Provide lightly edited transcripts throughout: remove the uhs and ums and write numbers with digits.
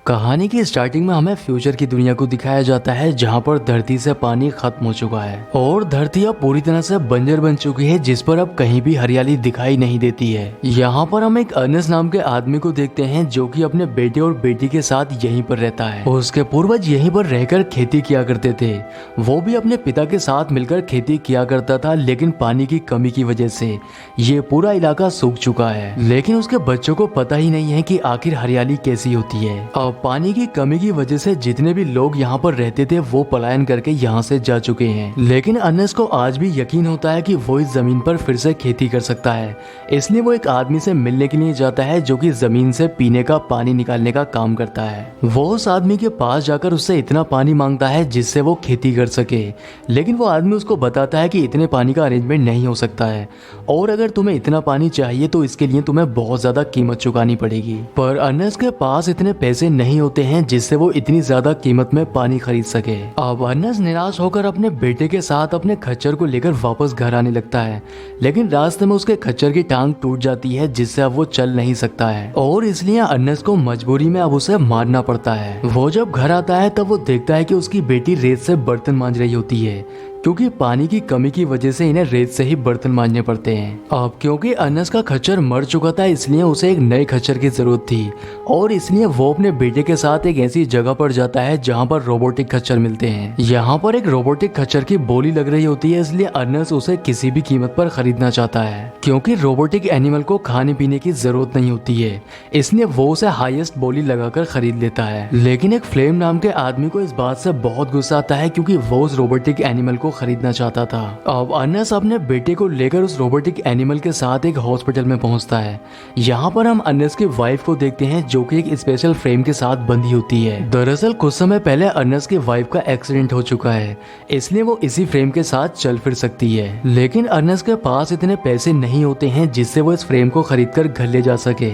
कहानी की स्टार्टिंग में हमें फ्यूचर की दुनिया को दिखाया जाता है जहां पर धरती से पानी खत्म हो चुका है और धरती अब पूरी तरह से बंजर बन चुकी है, जिस पर अब कहीं भी हरियाली दिखाई नहीं देती है। यहाँ पर हम एक अर्नेस्ट नाम के आदमी को देखते हैं जो कि अपने बेटे और बेटी के साथ यहीं पर रहता है। उसके पूर्वज यहीं पर रहकर खेती किया करते थे। वो भी अपने पिता के साथ मिलकर खेती किया करता था, लेकिन पानी की कमी की वजह से ये पूरा इलाका सूख चुका है। लेकिन उसके बच्चों को पता ही नहीं है कि आखिर हरियाली कैसी होती है। अब पानी की कमी की वजह से जितने भी लोग यहाँ पर रहते थे वो पलायन करके यहाँ से जा चुके हैं। लेकिन अर्नेस्ट को आज भी यकीन होता है कि वो इस जमीन पर फिर से खेती कर सकता है, इसलिए वो एक आदमी से मिलने के लिए जाता है जो कि जमीन से पीने का पानी निकालने का काम करता है। वो उस आदमी के पास जाकर उससे इतना पानी मांगता है जिससे वो खेती कर सके, लेकिन वो आदमी उसको बताता है कि इतने पानी का अरेंजमेंट नहीं हो सकता है और अगर तुम्हें इतना पानी चाहिए तो इसके लिए तुम्हें बहुत ज्यादा कीमत चुकानी पड़ेगी। पर अर्नेस्ट के पास इतने पैसे नहीं होते हैं जिससे वो इतनी ज्यादा कीमत में पानी खरीद सके। अब अर्नेस्ट निराश होकर अपने बेटे के साथ अपने खच्चर को लेकर वापस घर आने लगता है, लेकिन रास्ते में उसके खच्चर की टांग टूट जाती है जिससे अब वो चल नहीं सकता है और इसलिए अर्नेस्ट को मजबूरी में अब उसे मारना पड़ता है। वो जब घर आता है तब वो देखता है कि उसकी बेटी रेत से बर्तन मांज रही होती है, क्योंकि पानी की कमी की वजह से इन्हें रेत से ही बर्तन मांजने पड़ते हैं। अब क्योंकि अर्नेस्ट का खच्चर मर चुका था इसलिए उसे एक नए खच्चर की जरूरत थी और इसलिए वो अपने बेटे के साथ एक ऐसी जगह पर जाता है जहां पर रोबोटिक खच्चर मिलते हैं। यहाँ पर एक रोबोटिक खच्चर की बोली लग रही होती है, इसलिए अर्नेस्ट उसे किसी भी कीमत पर खरीदना चाहता है। क्योंकि रोबोटिक एनिमल को खाने पीने की जरूरत नहीं होती है, इसलिए वो उसे हाईएस्ट बोली लगाकर खरीद लेता है। लेकिन एक फ्लेम नाम के आदमी को इस बात से बहुत गुस्सा आता है क्योंकि वो उस रोबोटिक एनिमल को खरीदना चाहता था। अब अर्नेस्ट अपने बेटे को लेकर उस रोबोटिक एनिमल के साथ एक हॉस्पिटल में पहुंचता है। यहाँ पर हम अर्नेस्ट की वाइफ को देखते हैं जो कि एक स्पेशल फ्रेम के साथ बंधी होती है। दरअसल कुछ समय पहले अर्नेस्ट की वाइफ का एक्सीडेंट हो चुका है, इसलिए वो इसी फ्रेम के साथ चल फिर सकती है। लेकिन अर्नेस्ट के पास इतने पैसे नहीं होते हैं जिससे वो इस फ्रेम को खरीद कर घर ले जा सके,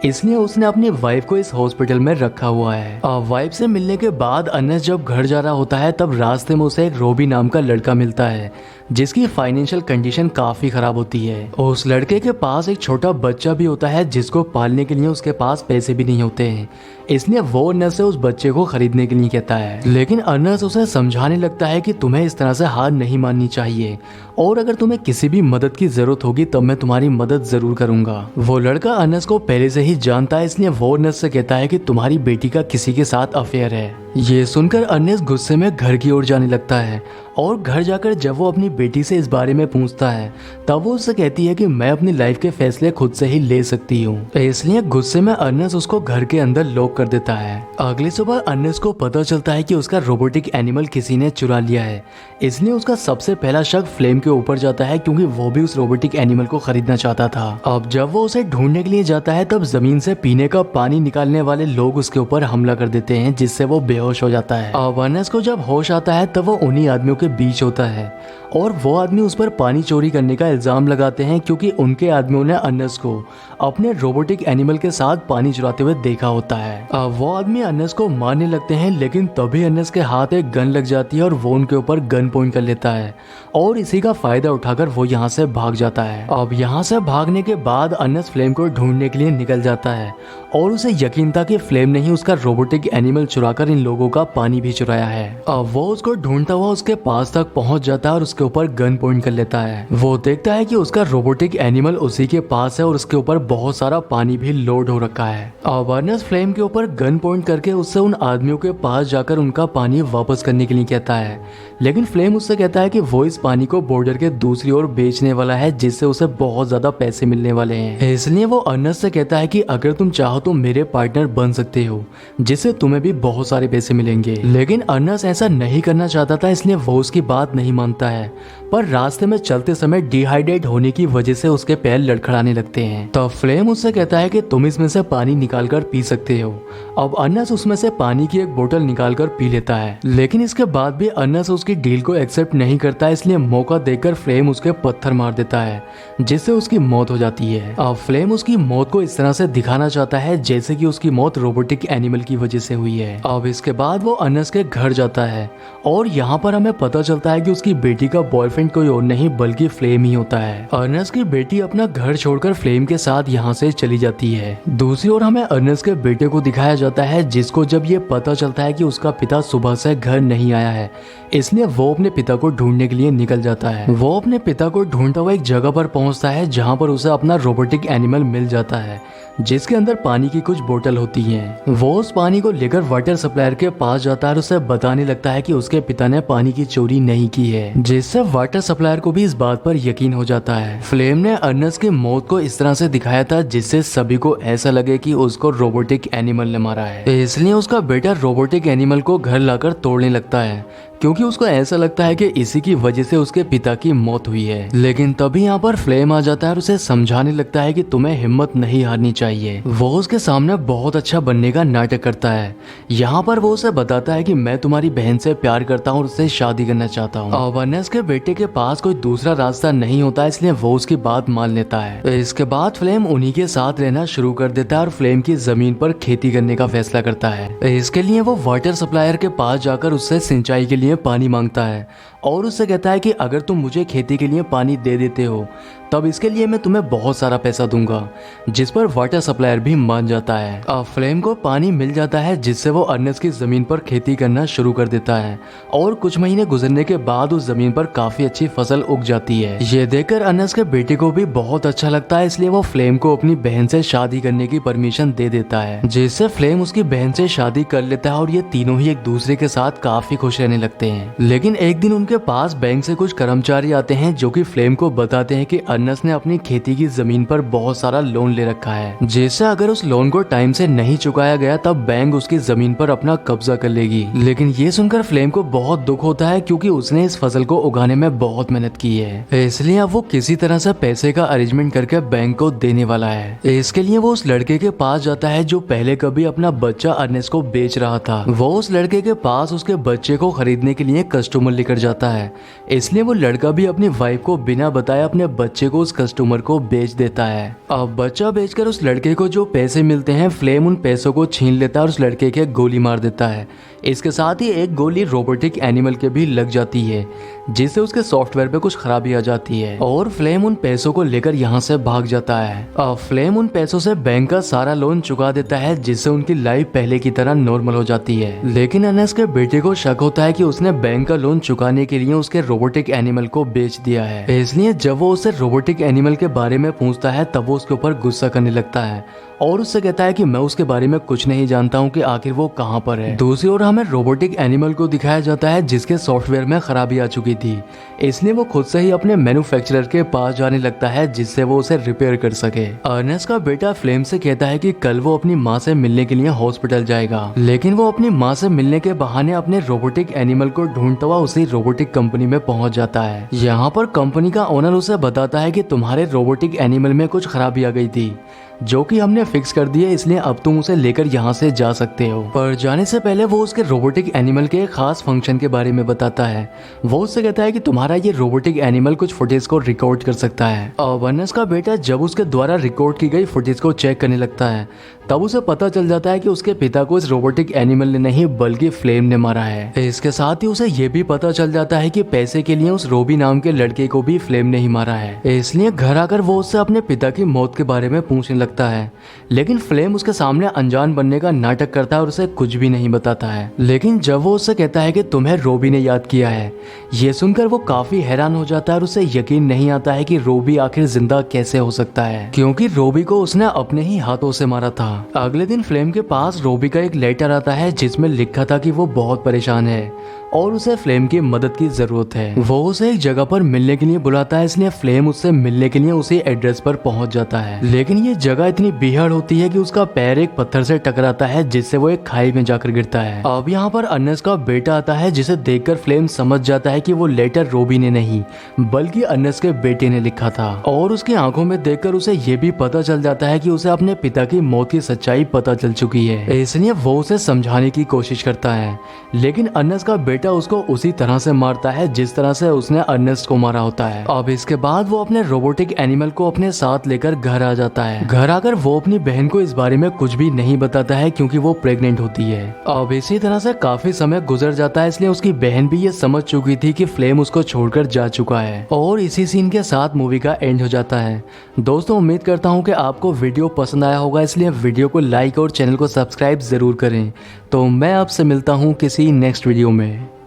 इसलिए उसने अपनी वाइफ को इस हॉस्पिटल में रखा हुआ है। अब वाइफ से मिलने के बाद अर्नेस्ट जब घर जा रहा होता है तब रास्ते में उसे एक रोबी नाम का लड़का मिलता है जिसकी फाइनेंशियल कंडीशन काफी खराब होती है। उस लड़के के पास एक छोटा बच्चा भी होता है जिसको पालने के लिए उसके पास पैसे भी नहीं होते हैं, इसलिए वो अर्नेस्ट से उस बच्चे को खरीदने के लिए कहता है। लेकिन अर्नेस्ट उसे समझाने लगता है कि तुम्हें इस तरह से हार नहीं माननी चाहिए और अगर तुम्हें किसी भी मदद की जरूरत होगी तब मैं तुम्हारी मदद जरूर करूंगा। वो लड़का अर्नेस्ट को पहले से ही जानता है, इसलिए वो अर्नेस्ट से कहता है कि तुम्हारी बेटी का किसी के साथ अफेयर है। ये सुनकर अर्नेस्ट गुस्से में घर की ओर जाने लगता है और घर जाकर जब वो अपनी बेटी से इस बारे में पूछता है तब वो उससे कहती है कि मैं अपनी लाइफ के फैसले खुद से ही ले सकती हूँ। इसलिए गुस्से में अर्नेस्ट उसको घर के अंदर लॉक कर देता है। अगली सुबह अर्नेस्ट को पता चलता है कि उसका रोबोटिक एनिमल किसी ने चुरा लिया है, इसलिए उसका सबसे पहला शक फ्लेम के ऊपर जाता है क्योंकि वो भी उस रोबोटिक एनिमल को खरीदना चाहता था। अब जब वो उसे ढूंढने के लिए जाता है तब जमीन से पीने का पानी निकालने वाले लोग उसके ऊपर हमला कर देते हैं जिससे वो बेहोश हो जाता है। अब अर्नेस्ट को जब होश आता है तब वो उन्हीं आदमियों के बीच होता है और वो आदमी उस पर पानी चोरी करने का इल्जाम लगाते हैं क्योंकि उनके आदमियों ने अर्नेस्ट को अपने रोबोटिक एनिमल के साथ पानी चुराते हुए देखा होता है। अब वो आदमी अर्नेस्ट को मारने लगते हैं, लेकिन तभी अर्नेस्ट के हाथ एक गन लग जाती है और वो उनके ऊपर गन पॉइंट कर लेता है और इसी का फायदा उठाकर वो यहाँ से भाग जाता है। अब यहाँ से भागने के बाद अर्नेस्ट फ्लेम को ढूंढने के लिए निकल जाता है और उसे यकीन था कि फ्लेम ने ही उसका रोबोटिक एनिमल चुराकर इन लोगों का पानी भी चुराया है। अब वो उसको ढूंढता हुआ उसके पास तक पहुंच जाता है और उसके ऊपर गन पॉइंट कर लेता है। वो देखता है कि उसका रोबोटिक एनिमल उसी के पास है और उसके ऊपर बहुत सारा पानी भी लोड हो रखा है। अब अर्नेस्ट फ्लेम के ऊपर गन पॉइंट करके उससे उन आदमियों के पास जाकर उनका पानी वापस करने के लिए कहता है, लेकिन फ्लेम उससे कहता है कि वो इस पानी को बॉर्डर के दूसरी ओर बेचने वाला है जिससे उसे बहुत ज्यादा पैसे मिलने वाले हैं। इसलिए वो अर्नेस्ट से कहता है कि अगर तुम चाहो तो मेरे पार्टनर बन सकते हो जिससे तुम्हें भी बहुत सारे पैसे मिलेंगे। लेकिन अर्नेस्ट ऐसा नहीं करना चाहता था, इसलिए वो उसकी बात नहीं मानता है। पर रास्ते में चलते समय डिहाइड्रेट होने की वजह से उसके पैर लड़खड़ाने लगते हैं। तब फ्लेम उससे कहता है कि तुम इसमें से पानी निकालकर पी सकते हो। अब अर्नेस्ट उसमें से पानी की एक बोतल निकालकर पी लेता है, लेकिन इसके बाद भी अर्नेस्ट उसकी डील को एक्सेप्ट नहीं करता, इसलिए मौका देकर फ्लेम उसके पत्थर मार देता है जिससे उसकी मौत हो जाती है। अब फ्लेम उसकी मौत को इस तरह से दिखाना चाहता है जैसे कि उसकी मौत रोबोटिक एनिमल की वजह से हुई है। अब इसके इसके बाद वो अनस के घर जाता है और यहाँ पर हमें पता चलता है कि उसकी बेटी का बॉयफ्रेंड कोई और नहीं बल्कि फ्लेम ही होता है। अनस की बेटी अपना घर छोड़कर फ्लेम के साथ यहाँ से चली जाती है। दूसरी ओर हमें अनस के बेटे को दिखाया जाता है जिसको जब ये पता चलता है कि उसका पिता सुबह से घर नहीं आया है, इसलिए वो अपने पिता को ढूंढने के लिए निकल जाता है। वो अपने पिता को ढूंढता हुआ एक जगह पर पहुंचता है जहां पर उसे अपना रोबोटिक एनिमल मिल जाता है जिसके अंदर पानी की कुछ बोतल होती हैं। वो उस पानी को लेकर वाटर सप्लायर के पास जाता है और उसे बताने लगता है कि उसके पिता ने पानी की चोरी नहीं की है, जिससे वाटर सप्लायर को भी इस बात पर यकीन हो जाता है। फ्लेम ने अर्नस की मौत को इस तरह से दिखाया था जिससे सभी को ऐसा लगे कि उसको रोबोटिक एनिमल ने मारा है, इसलिए उसका बेटा रोबोटिक एनिमल को घर लाकर तोड़ने लगता है क्योंकि उसको ऐसा लगता है कि इसी की वजह से उसके पिता की मौत हुई है। लेकिन तभी यहाँ पर फ्लेम आ जाता है और उसे समझाने लगता है कि तुम्हें हिम्मत नहीं हारनी चाहिए। वो उसके सामने बहुत अच्छा बनने का नाटक करता है। यहाँ पर वो उसे बताता है कि मैं तुम्हारी बहन से प्यार करता हूँ और उससे शादी करना चाहता हूँ। अवर्नेस के बेटे के पास कोई दूसरा रास्ता नहीं होता, इसलिए वो उसकी बात मान लेता है। इसके बाद फ्लेम उन्हीं के साथ रहना शुरू कर देता है और फ्लेम की जमीन पर खेती करने का फैसला करता है। इसके लिए वो वाटर सप्लायर के पास जाकर उससे सिंचाई के लिए पानी मांगता है और उससे कहता है कि अगर तुम मुझे खेती के लिए पानी दे देते हो तब इसके लिए मैं तुम्हें बहुत सारा पैसा दूंगा, जिस पर वाटर सप्लायर भी मान जाता है। अब फ्लेम को पानी मिल जाता है जिससे वो अर्नस की जमीन पर खेती करना शुरू कर देता है और कुछ महीने गुजरने के बाद उस जमीन पर काफी अच्छी फसल उग जाती है। ये देखकर अर्नस के बेटे को भी बहुत अच्छा लगता है, इसलिए वो फ्लेम को अपनी बहन से शादी करने की परमिशन दे देता है, जिससे फ्लेम उसकी बहन से शादी कर लेता है और ये तीनों ही एक दूसरे के साथ काफी खुश रहने लगते हैं। लेकिन एक दिन उनके पास बैंक से कुछ कर्मचारी आते हैं जो कि फ्लेम को बताते हैं कि अर्नस ने अपनी खेती की जमीन पर बहुत सारा लोन ले रखा है, जिससे अगर उस लोन को टाइम से नहीं चुकाया गया तब बैंक उसकी जमीन पर अपना कब्जा कर लेगी। लेकिन ये सुनकर फ्लेम को बहुत दुख होता है क्योंकि उसने इस फसल को उगाने में बहुत मेहनत की है, इसलिए अब वो किसी तरह से पैसे का अरेंजमेंट करके बैंक को देने वाला है। इसके लिए वो उस लड़के के पास जाता है जो पहले कभी अपना बच्चा अर्नस को बेच रहा था। वो उस लड़के के पास उसके बच्चे को खरीदने के लिए कस्टमर लेकर जाता है, इसलिए वो लड़का भी अपनी वाइफ को बिना बताए अपने बच्चे को उस कस्टमर को बेच देता है। अब बच्चा बेचकर उस लड़के को जो पैसे मिलते हैं फ्लेम उन पैसों को छीन लेता है और उस लड़के के गोली मार देता है। इसके साथ ही एक गोली रोबोटिक एनिमल के भी लग जाती है, जिससे उसके सॉफ्टवेयर पे कुछ खराबी आ जाती है और फ्लेम उन पैसों को लेकर यहाँ से भाग जाता है। अब फ्लेम उन पैसों से बैंक का सारा लोन चुका देता है, जिससे उनकी लाइफ पहले की तरह नॉर्मल हो जाती है। लेकिन अर्नस के बेटे को शक होता है कि उसने बैंक का लोन चुकाने के लिए उसके रोबोटिक एनिमल को बेच दिया है, इसलिए जब वो उसे रोबोटिक एनिमल के बारे में पूछता है तब वो उसके ऊपर गुस्सा करने लगता है और उससे कहता है कि मैं उसके बारे में कुछ नहीं जानता हूँ कि आखिर वो कहाँ पर है। दूसरी ओर हमें रोबोटिक एनिमल को दिखाया जाता है जिसके सॉफ्टवेयर में खराबी आ चुकी थी, इसलिए वो खुद से ही अपने मैन्युफैक्चरर के पास जाने लगता है जिससे वो उसे रिपेयर कर सके। अर्नस का बेटा फ्लेम से कहता है कि कल वो अपनी माँ से मिलने के लिए हॉस्पिटल जाएगा, लेकिन वो अपनी माँ से मिलने के बहाने अपने रोबोटिक एनिमल को ढूंढता हुआ उसी रोबोटिक कंपनी में पहुंच जाता है। यहाँ पर कंपनी का ओनर उसे बताता है कि तुम्हारे रोबोटिक एनिमल में कुछ खराबी आ गई थी जो कि हमने फिक्स कर दी है, इसलिए अब तुम उसे लेकर यहाँ से जा सकते हो। पर जाने से पहले वो उसके रोबोटिक एनिमल के एक खास फंक्शन के बारे में बताता है। वो उससे कहता है कि तुम्हारा ये रोबोटिक एनिमल कुछ फुटेज को रिकॉर्ड कर सकता है। और अर्नस का बेटा जब उसके द्वारा रिकॉर्ड की गई फुटेज को चेक करने लगता है तब उसे पता चल जाता है कि उसके पिता को इस रोबोटिक एनिमल ने नहीं बल्कि फ्लेम ने मारा है। इसके साथ ही उसे ये भी पता चल जाता है कि पैसे के लिए उस रोबी नाम के लड़के को भी फ्लेम ने ही मारा है। इसलिए घर आकर वो उससे अपने पिता की मौत के बारे में पूछने लगता है, लेकिन फ्लेम उसके सामने अनजान बनने का नाटक करता है और उसे कुछ भी नहीं बताता है। लेकिन जब वो उससे कहता है कि तुम्हें रोबी ने याद किया है, ये सुनकर वो काफी हैरान हो जाता है और उसे यकीन नहीं आता है कि रोबी आखिर जिंदा कैसे हो सकता है, क्योंकि रोबी को उसने अपने ही हाथों से मारा था। अगले दिन फ्लेम के पास रोबी का एक लेटर आता है जिसमें लिखा था कि वो बहुत परेशान है और उसे फ्लेम की मदद की जरूरत है। वो उसे एक जगह पर मिलने के लिए बुलाता है, इसलिए फ्लेम उससे मिलने के लिए उसी एड्रेस पर पहुंच जाता है। लेकिन ये जगह इतनी बीहड़ होती है कि उसका पैर एक पत्थर से टकराता है जिससे वो एक खाई में जाकर गिरता है। अब यहाँ पर अर्नस का बेटा आता है जिसे देखकर फ्लेम समझ जाता है कि वो लेटर रोबी ने नहीं बल्कि अर्नस के बेटे ने लिखा था और उसकी आंखों में देखकर उसे ये भी पता चल जाता है कि उसे अपने पिता की मौत की सच्चाई पता चल चुकी है, इसलिए वो उसे समझाने की कोशिश करता है। लेकिन अर्नस का बेटा उसको उसी तरह से मारता है जिस तरह से उसने अर्नेस्ट को मारा होता है। अब इसके बाद वो अपने रोबोटिक एनिमल को अपने साथ लेकर घर आ जाता है। घर आकर वो अपनी बहन को इस बारे में कुछ भी नहीं बताता है क्योंकि वो प्रेग्नेंट होती है। अब इसी तरह से काफी समय गुजर जाता है, इसलिए उसकी बहन भी ये समझ चुकी थी कि फ्लेम उसको छोड़कर जा चुका है। और इसी सीन के साथ मूवी का एंड हो जाता है। दोस्तों उम्मीद करता हूँ कि आपको वीडियो पसंद आया होगा, इसलिए वीडियो को लाइक और चैनल को सब्सक्राइब जरूर करें। तो मैं आपसे मिलता हूँ किसी नेक्स्ट वीडियो में।